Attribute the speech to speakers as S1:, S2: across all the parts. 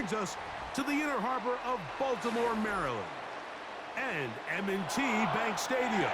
S1: brings us to the inner harbor of Baltimore, Maryland, and M&T Bank Stadium.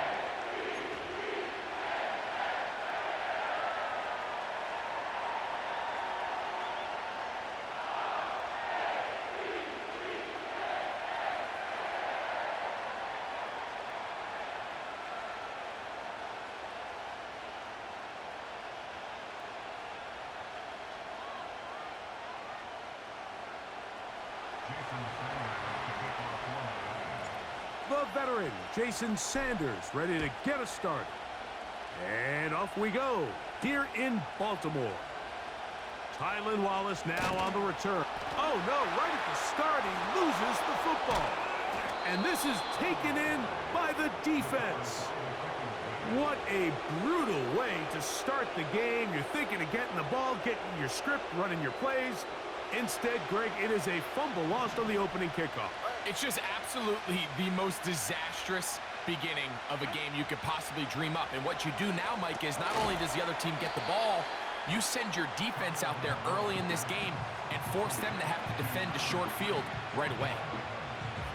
S1: The veteran, Jason Sanders, ready to get us started. And off we go, here in Baltimore. Tylan Wallace now on the return. Oh no, right at the start, he loses the football. And this is taken in by the defense. What a brutal way to start the game. You're thinking of getting the ball, getting your script, running your plays. Instead, Greg, it is a fumble lost on the opening kickoff.
S2: It's just absolutely the most disastrous beginning of a game you could possibly dream up. And what you do now, Mike, is not only does the other team get the ball, you send your defense out there early in this game and force them to have to defend a short field right away.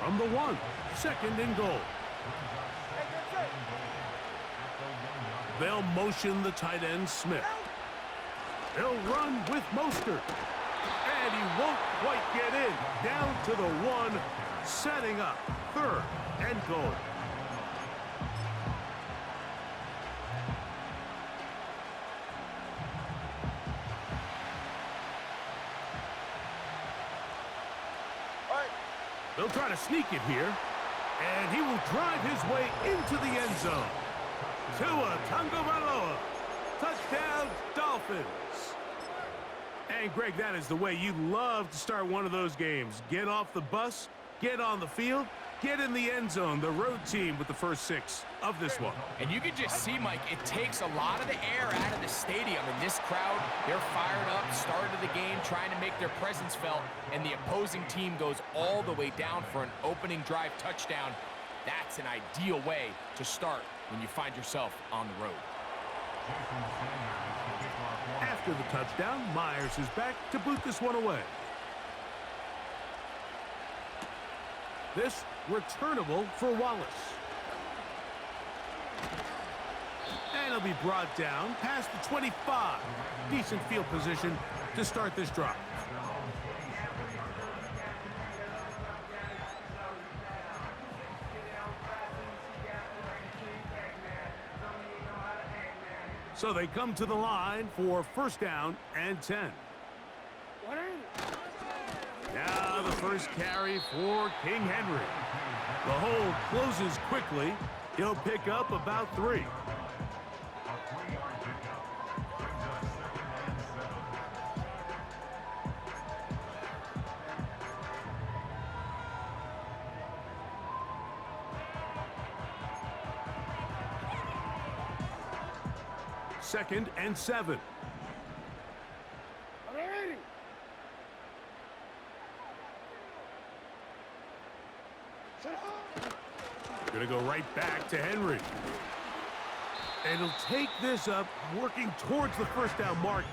S1: From the 1, 2nd and goal. They'll motion the tight end, Smith. He'll run with Mostert. And he won't quite get in. Down to the 1, setting up 3rd and goal. They'll try to sneak it here, and he will drive his way into the end zone. Tua Tagovailoa, touchdown Dolphins. And Greg, that is the way you love to start one of those games. Get off the bus, get on the field, get in the end zone. The road team with the first 6 of this one.
S2: And you can just see, Mike, it takes a lot of the air out of the stadium. And this crowd, they're fired up, started the game, trying to make their presence felt. And the opposing team goes all the way down for an opening drive touchdown. That's an ideal way to start when you find yourself on the road.
S1: After the touchdown, Myers is back to boot this one away. This returnable for Wallace. And he'll be brought down past the 25. Decent field position to start this drive. So they come to the line for 1st down and 10. Now the first carry for King Henry. The hole closes quickly. He'll pick up about 3. Second and 7. Gonna go right back to Henry. And he'll take this up, working towards the 1st down mark.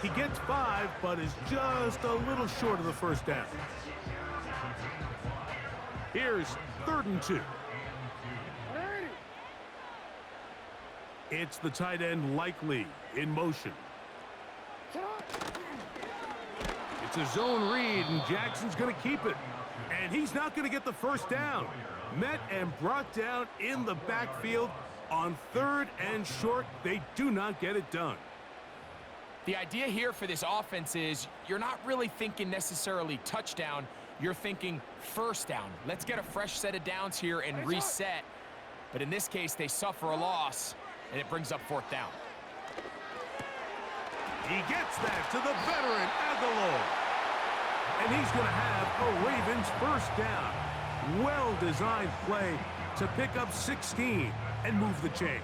S1: He gets 5, but is just a little short of the 1st down. Here's 3rd and 2. It's the tight end Likely in motion. It's a zone read, and Jackson's going to keep it. And he's not going to get the 1st down. Met and brought down in the backfield on 3rd and short. They do not get it done.
S2: The idea here for this offense is you're not really thinking necessarily touchdown. You're thinking 1st down. Let's get a fresh set of downs here and reset. But in this case, they suffer a loss, and it brings up 4th down.
S1: He gets that to the veteran Aguilar. And he's going to have a Ravens 1st down. Well-designed play to pick up 16 and move the chains.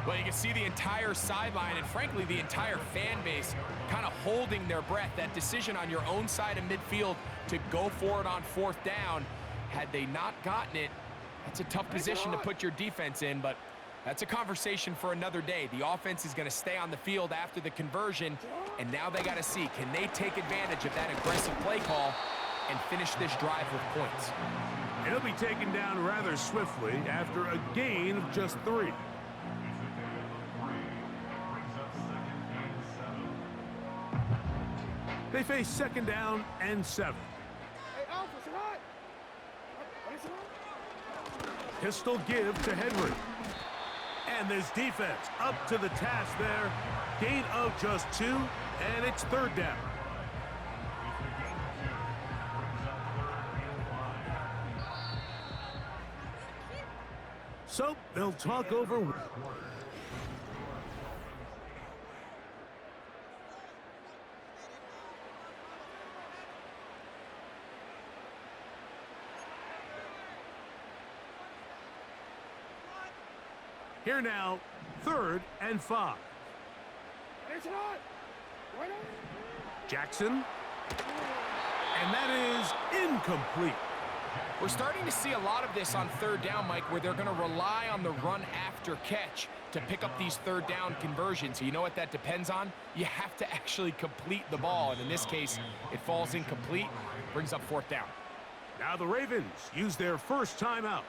S2: Well, you can see the entire sideline and, frankly, the entire fan base kind of holding their breath. That decision on your own side of midfield to go for it on 4th down, had they not gotten it, that's a tough position to put your defense in, but That's a conversation for another day. The offense is going to stay on the field after the conversion, and now they got to see, can they take advantage of that aggressive play call and finish this drive with points?
S1: He'll be taken down rather swiftly after a gain of just 3. They face 2nd down and 7. Pistol give to Henry. And this defense up to the task there. Gain of just 2, and it's 3rd down. So they'll talk over. Here now, 3rd and 5. Jackson. And that is incomplete.
S2: We're starting to see a lot of this on 3rd down, Mike, where they're going to rely on the run after catch to pick up these 3rd down conversions. So you know what that depends on? You have to actually complete the ball, and in this case, it falls incomplete, brings up 4th down.
S1: Now the Ravens use their first timeout.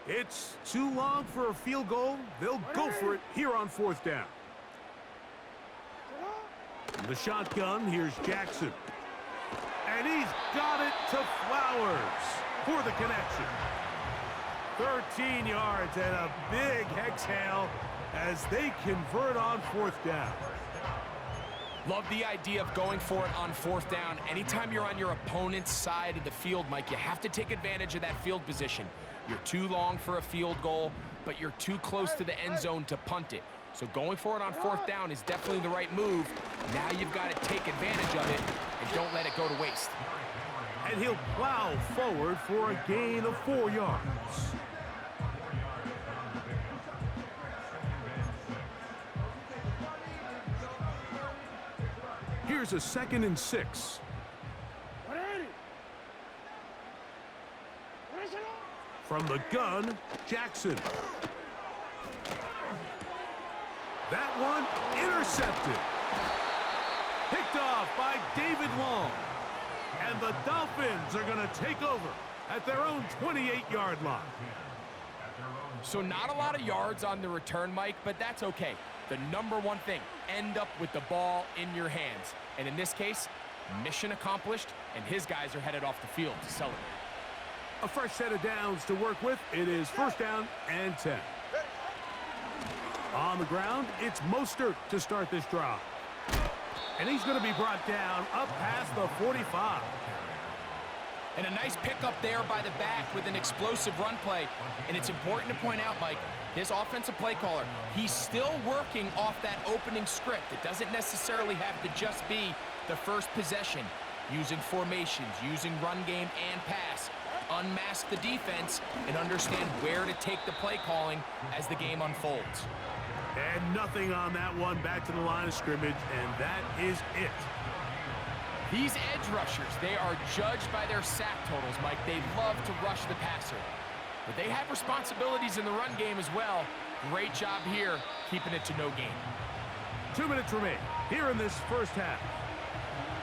S1: It's too long for a field goal. They'll go for it here on 4th down. The shotgun, here's Jackson. And he's got it to Flowers for the connection. 13 yards and a big exhale as they convert on 4th down.
S2: Love the idea of going for it on 4th down. Anytime you're on your opponent's side of the field, Mike, you have to take advantage of that field position. You're too long for a field goal, but you're too close to the end zone to punt it. So going for it on 4th down is definitely the right move. Now you've got to take advantage of it and don't let it go to waste.
S1: And he'll plow forward for a gain of 4 yards. Here's a 2nd and 6. From the gun, Jackson. That one intercepted. Picked off by David Long. And the Dolphins are going to take over at their own 28-yard line.
S2: So not a lot of yards on the return, Mike, but that's okay. The number one thing, end up with the ball in your hands. And in this case, mission accomplished, and his guys are headed off the field to celebrate.
S1: A fresh set of downs to work with. It is 1st down and 10. On the ground, it's Mostert to start this drive. And he's going to be brought down up past the 45.
S2: And a nice pickup there by the back with an explosive run play. And it's important to point out, Mike, his offensive play caller, he's still working off that opening script. It doesn't necessarily have to just be the first possession. Using formations, using run game and pass. Unmask the defense and understand where to take the play calling as the game unfolds.
S1: And nothing on that one, back to the line of scrimmage, and that is it.
S2: These edge rushers, they are judged by their sack totals, Mike. They love to rush the passer. But they have responsibilities in the run game as well. Great job here, keeping it to no gain.
S1: 2 minutes remain here in this first half.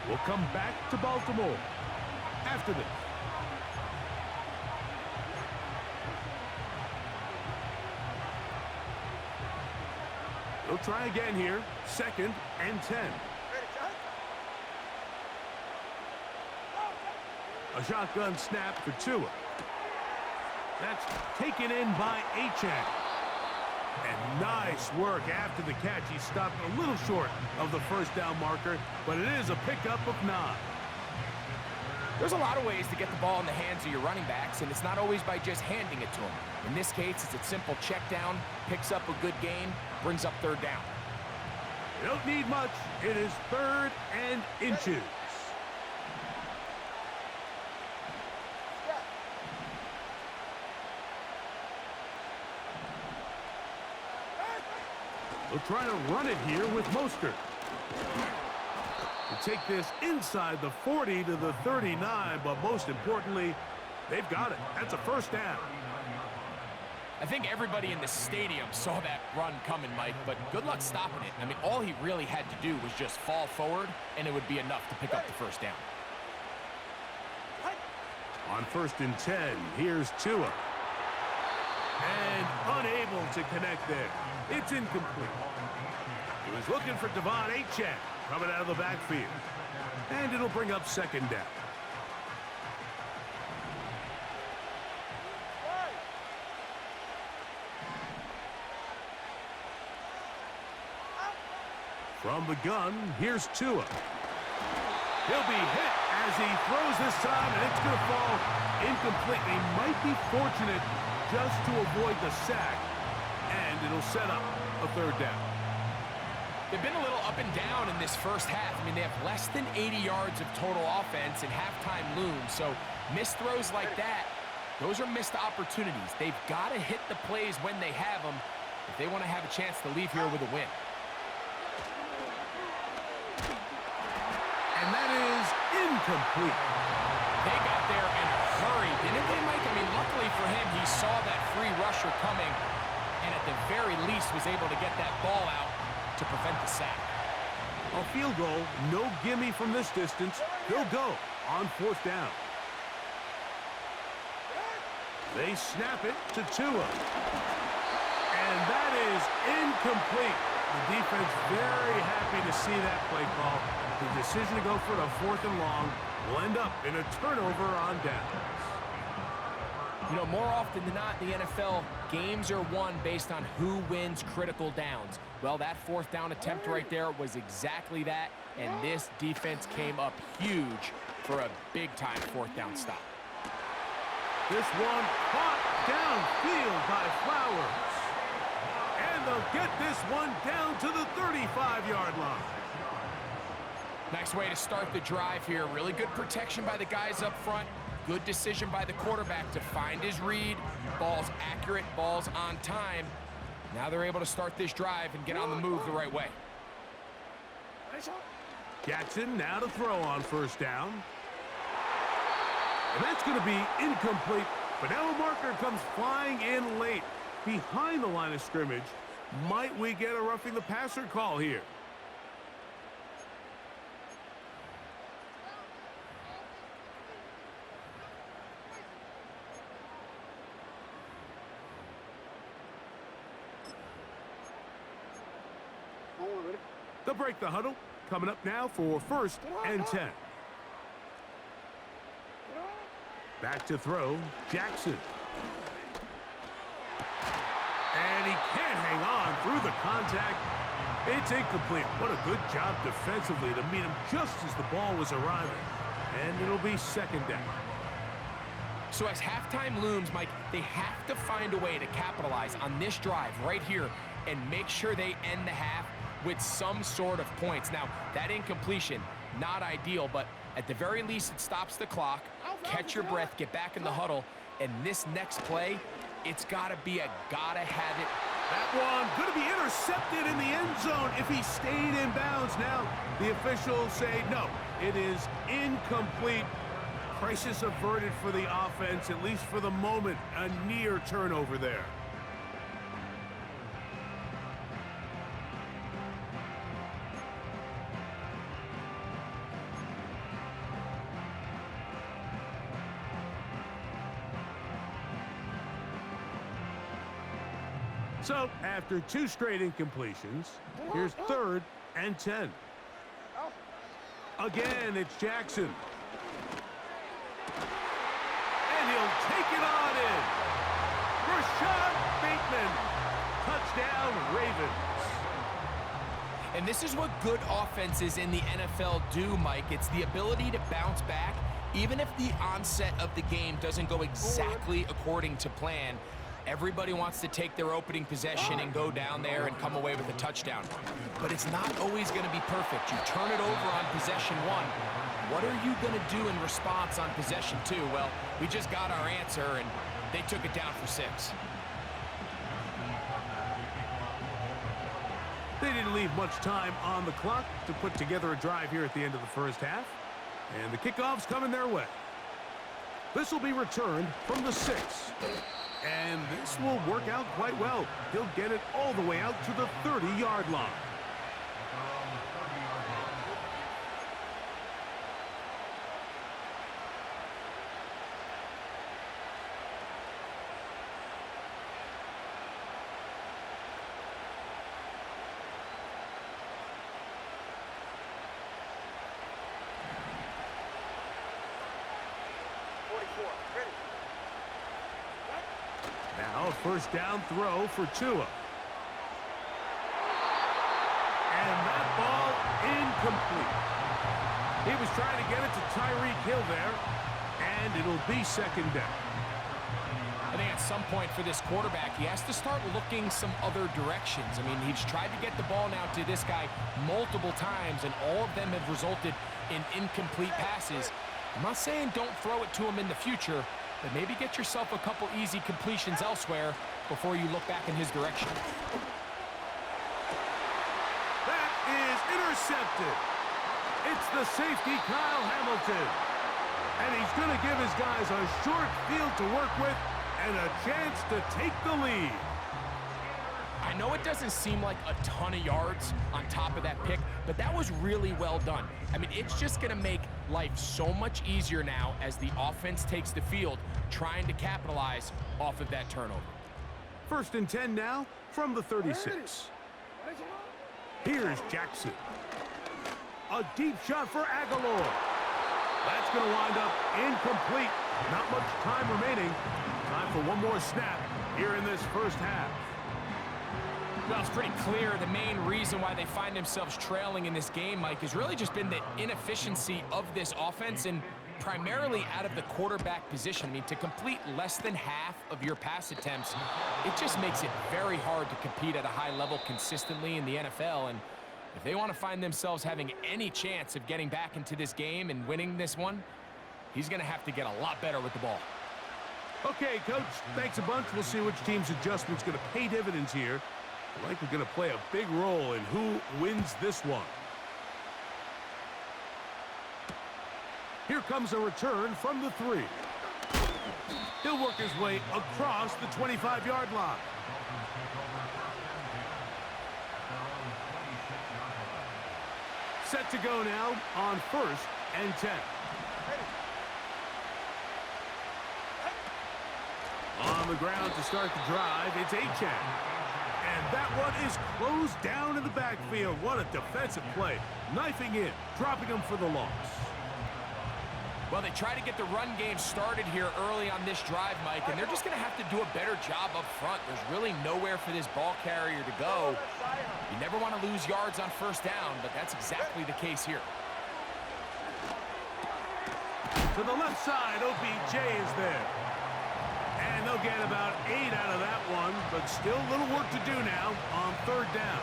S1: We'll come back to Baltimore after this. They'll try again here, 2nd and 10. A shotgun snap for Tua. That's taken in by Achane. And nice work after the catch. He stopped a little short of the 1st down marker, but it is a pickup of 9.
S2: There's a lot of ways to get the ball in the hands of your running backs, and it's not always by just handing it to them. In this case, it's a simple check down, picks up a good gain, brings up 3rd down.
S1: You don't need much. It is 3rd and inches. They'll try to run it here with Mostert. To take this inside the 40 to the 39, but most importantly, they've got it. That's a first down.
S2: I think everybody in the stadium saw that run coming, Mike, but good luck stopping it. I mean, all he really had to do was just fall forward, and it would be enough to pick up the first down.
S1: On 1st and 10, here's Tua. And unable to connect there. It's incomplete. He was looking for Devon Achane coming out of the backfield. And it'll bring up 2nd down. From the gun, here's Tua. He'll be hit as he throws this time, and it's going to fall incomplete. He might be fortunate just to avoid the sack, and it'll set up a 3rd down.
S2: They've been a little up and down in this first half. I mean, they have less than 80 yards of total offense, and halftime looms. So missed throws like that, those are missed opportunities. They've got to hit the plays when they have them if they want to have a chance to leave here with a win.
S1: And that is incomplete.
S2: They got there and hurried, didn't they, Mike? I mean, luckily for him, he saw that free rusher coming, and at the very least was able to get that ball out to prevent the sack.
S1: A field goal, no gimme from this distance. They'll go on 4th down. They snap it to Tua. And that is incomplete. The defense very happy to see that play call. The decision to go for the 4th and long will end up in a turnover on downs.
S2: You know, more often than not in the NFL, games are won based on who wins critical downs. Well, that 4th down attempt right there was exactly that, and this defense came up huge for a big-time 4th down stop.
S1: This one caught downfield by Flowers. And they'll get this one down to the 35-yard line.
S2: Nice way to start the drive here. Really good protection by the guys up front. Good decision by the quarterback to find his read. Ball's accurate, ball's on time. Now they're able to start this drive and get on the move the right way.
S1: Jackson now to throw on 1st down. And that's going to be incomplete. But now a marker comes flying in late behind the line of scrimmage. Might we get a roughing the passer call here? They'll break the huddle. Coming up now for 1st and 10. Back to throw, Jackson. And he can't hang on through the contact. It's incomplete. What a good job defensively to meet him just as the ball was arriving. And it'll be 2nd down.
S2: So as halftime looms, Mike, they have to find a way to capitalize on this drive right here and make sure they end the half with some sort of points. Now, that incompletion, not ideal, but at the very least, it stops the clock. Catch your breath, get back in the huddle, and this next play, it's got to be a gotta-have it.
S1: That one going to be intercepted in the end zone if he stayed in bounds. Now, the officials say no, it is incomplete. Crisis averted for the offense, at least for the moment. A near turnover there. So, after 2 straight incompletions, here's 3rd and 10. Again, it's Jackson. And he'll take it on in. Rashad Bateman. Touchdown, Ravens.
S2: And this is what good offenses in the NFL do, Mike. It's the ability to bounce back, even if the onset of the game doesn't go exactly according to plan. Everybody wants to take their opening possession and go down there and come away with a touchdown. But it's not always going to be perfect. You turn it over on possession 1. What are you going to do in response on possession 2? Well, we just got our answer, and they took it down for 6.
S1: didn't leave much time on the clock to put together a drive here at the end of the first half. And the kickoff's coming their way. This will be returned from the 6. And this will work out quite well. He'll get it all the way out to the 30-yard line. Now, first down throw for Tua. And that ball incomplete. He was trying to get it to Tyreek Hill there, and it'll be second down.
S2: I think at some point for this quarterback, he has to start looking some other directions. I mean, he's tried to get the ball now to this guy multiple times, and all of them have resulted in incomplete passes. I'm not saying don't throw it to him in the future, but maybe get yourself a couple easy completions elsewhere before you look back in his direction.
S1: That is intercepted. It's the safety, Kyle Hamilton. And he's going to give his guys a short field to work with and a chance to take the lead.
S2: I know it doesn't seem like a ton of yards on top of that pick, but that was really well done. I mean, it's just going to make life so much easier now as the offense takes the field, trying to capitalize off of that turnover.
S1: First and 10 now from the 36. Here's Jackson. A deep shot for Aguilar. That's going to wind up incomplete. Not much time remaining. Time for one more snap here in this first half.
S2: Well, it's pretty clear the main reason why they find themselves trailing in this game, Mike, has really just been the inefficiency of this offense and primarily out of the quarterback position. I mean, to complete less than half of your pass attempts, it just makes it very hard to compete at a high level consistently in the NFL. And if they want to find themselves having any chance of getting back into this game and winning this one, he's going to have to get a lot better with the ball.
S1: Okay, Coach, thanks a bunch. We'll see which team's adjustment's going to pay dividends here. Likely going to play a big role in who wins this one. Here comes a return from the 3. He'll work his way across the 25-yard line. Set to go now on first and 10. On the ground to start the drive, it's Achane. And that one is closed down in the backfield. What a defensive play. Knifing in, dropping him for the loss.
S2: Well, they try to get the run game started here early on this drive, Mike, and they're just going to have to do a better job up front. There's really nowhere for this ball carrier to go. You never want to lose yards on first down, but that's exactly the case here.
S1: To the left side, OBJ is there. And they'll get about 8 out of that one, but still a little work to do now on third down.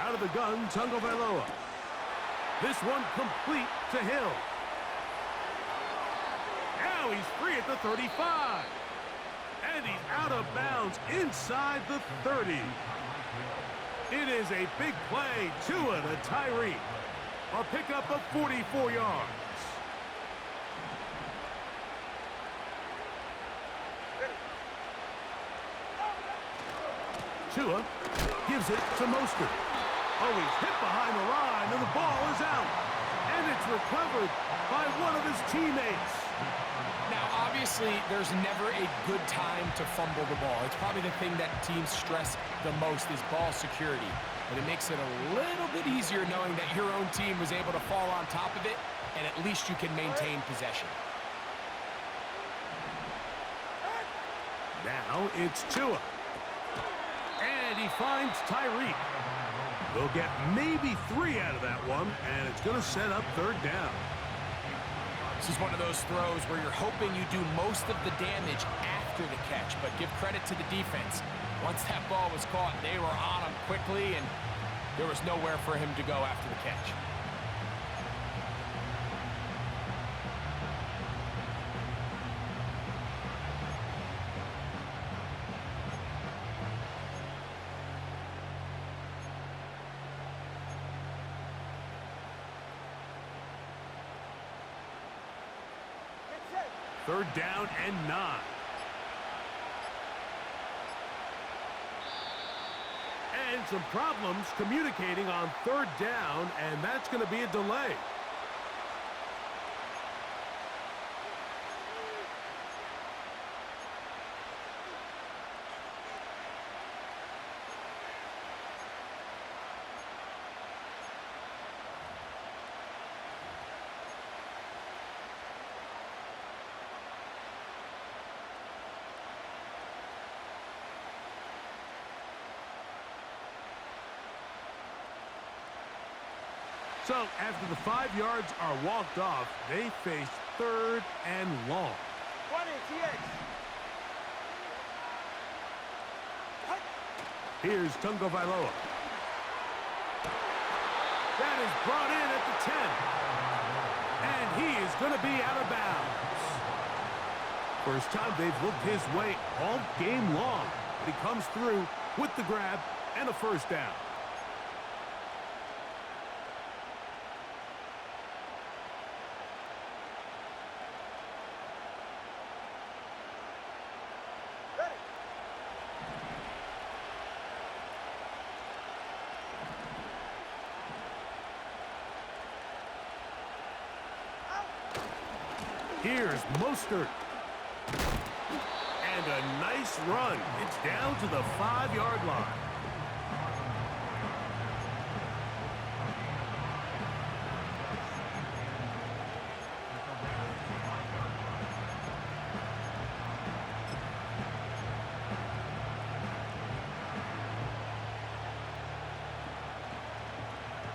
S1: Out of the gun, Tagovailoa. This one complete to Hill. Now he's free at the 35. And he's out of bounds inside the 30. It is a big play. Tua to Tyreek. A pickup of 44 yards. Tua gives it to Mostert. Oh, he's hit behind the line, and the ball is out. And it's recovered by one of his teammates.
S2: Now, obviously, there's never a good time to fumble the ball. It's probably the thing that teams stress the most is ball security. But it makes it a little bit easier knowing that your own team was able to fall on top of it, and at least you can maintain possession.
S1: Now it's Tua. And he finds Tyreek. He'll get maybe 3 out of that one, and it's going to set up third down.
S2: This is one of those throws where you're hoping you do most of the damage after the catch, but give credit to the defense. Once that ball was caught, they were on him quickly, and There was nowhere for him to go after the catch.
S1: Third down and 9. And some problems communicating on third down, and that's going to be a delay. So after the 5 yards are walked off, they face third and long.
S3: 20, TX.
S1: Here's Tungo Vailoa. That is brought in at the 10. And he is going to be out of bounds. First time they've looked his way all game long. But he comes through with the grab and a first down. Here's Mostert. And a nice run. It's down to the 5-yard line.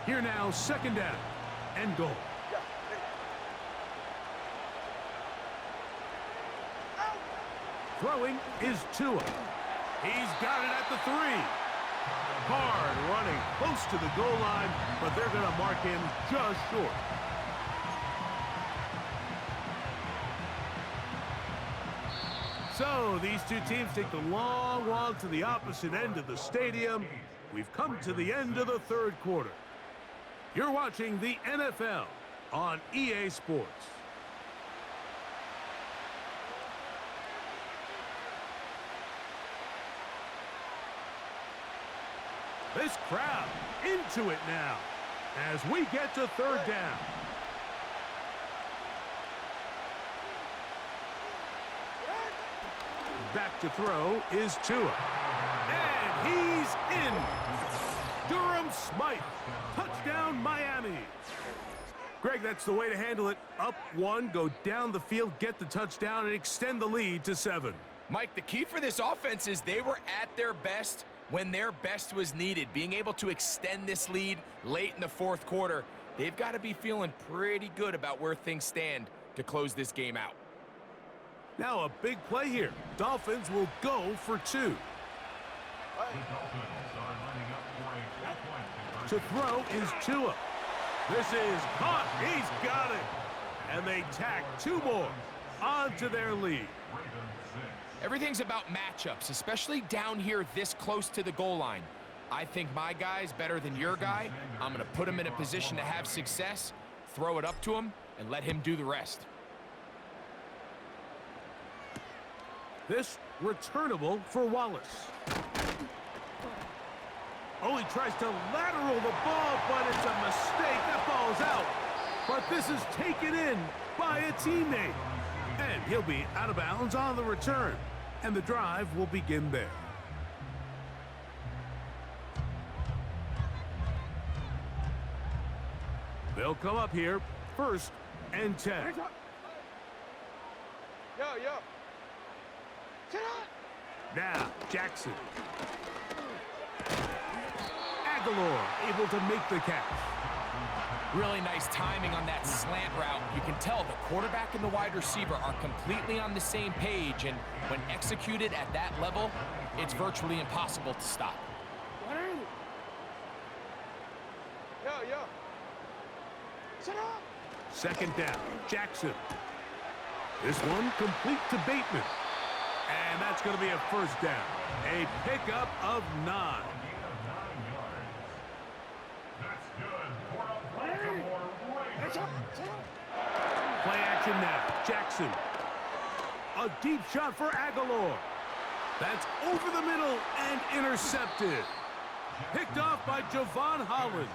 S1: Here now, second down and goal. Throwing is Tua. He's got it at the 3. Hard running close to the goal line, but they're going to mark him just short. So these two teams take the long walk to the opposite end of the stadium. We've come to the end of the third quarter. You're watching the NFL on EA Sports. This crowd into it now as we get to third down. Back to throw is Tua. And he's in. Durham Smythe. Touchdown, Miami. Greg, that's the way to handle it. Up 1, go down the field, get the touchdown, and extend the lead to 7.
S2: Mike, the key for this offense is they were at their best when their best was needed. Being able to extend this lead late in the fourth quarter, they've got to be feeling pretty good about where things stand to close this game out.
S1: Now a big play here. Dolphins will go for 2. To throw is Tua. This is caught. He's got it. And they tack 2 more onto their lead.
S2: Everything's about matchups, especially down here this close to the goal line. I think my guy's better than your guy. I'm going to put him in a position to have success, throw it up to him, and let him do the rest.
S1: This returnable for Wallace. Oh, he tries to lateral the ball, but it's a mistake. That ball's out. But this is taken in by a teammate. And he'll be out of bounds on the return. And the drive will begin there. They'll come up here, 1st and 10.
S3: Yo. Sit up.
S1: Now, Jackson. Aguilar able to make the catch.
S2: Really nice timing on that slant route. You can tell the quarterback and the wide receiver are completely on the same page, and when executed at that level, it's virtually impossible to stop.
S1: Second down, Jackson. This one complete to Bateman. And that's going to be a first down. A pickup of 9. Play action now. Jackson. A deep shot for Aguilar. That's over the middle and intercepted. Picked off by Javon Holland.